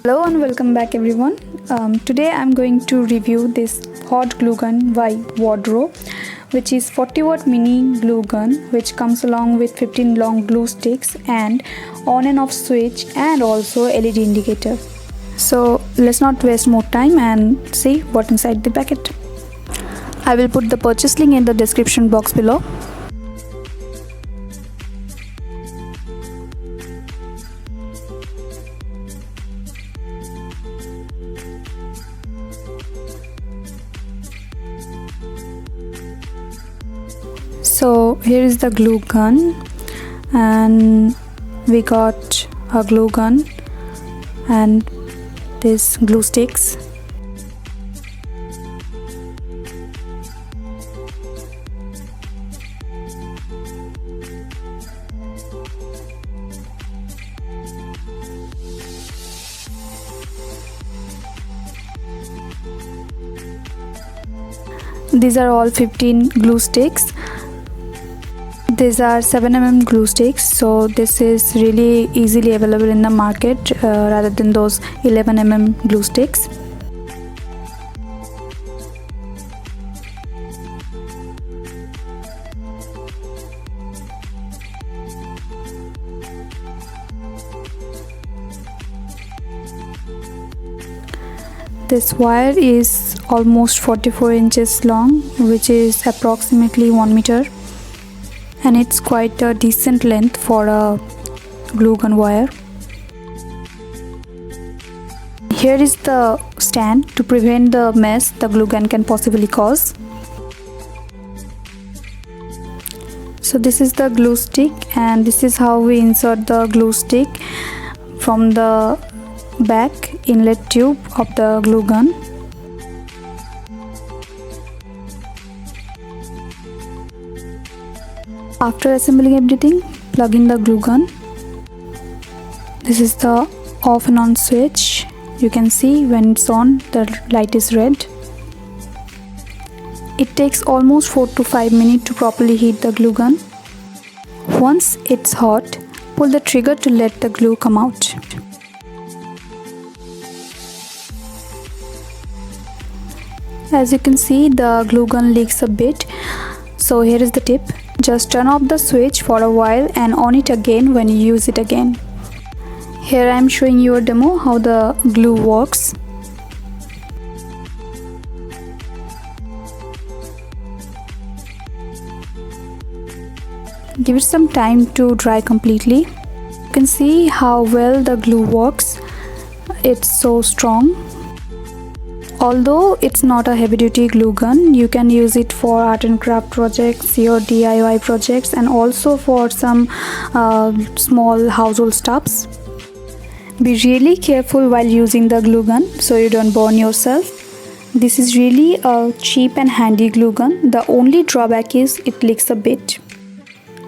Hello and welcome back everyone. Today I'm going to review this hot glue gun by Wadro, which is 40 watt mini glue gun which comes along with 15 long glue sticks and on and off switch and also LED indicator. So let's not waste more time and see what's inside the packet. I will put the purchase link in the description box below. So here is the glue gun, and we got a glue gun and these glue sticks. These are all 15 glue sticks. These are 7mm glue sticks, so this is really easily available in the market rather than those 11mm glue sticks. This wire is almost 44 inches long, which is approximately 1 meter. And it's quite a decent length for a glue gun wire. Here is the stand to prevent the mess the glue gun can possibly cause. So this is the glue stick, and this is how we insert the glue stick from the back inlet tube of the glue gun. After assembling everything, plug in the glue gun. This is the off and on switch. You can see when it's on, the light is red. It takes almost 4 to 5 minutes to properly heat the glue gun. Once it's hot, pull the trigger to let the glue come out. As you can see, the glue gun leaks a bit. So here is the tip. Just turn off the switch for a while and on it again when you use it again. Here I am showing you a demo how the glue works. Give it some time to dry completely. You can see how well the glue works. It's so strong. Although it's not a heavy-duty glue gun, you can use it for art and craft projects, your DIY projects, and also for some small household stuffs. Be really careful while using the glue gun so you don't burn yourself. This is really a cheap and handy glue gun. The only drawback is it leaks a bit.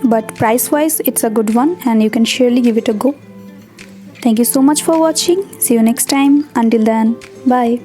But price-wise, it's a good one and you can surely give it a go. Thank you so much for watching. See you next time. Until then, bye.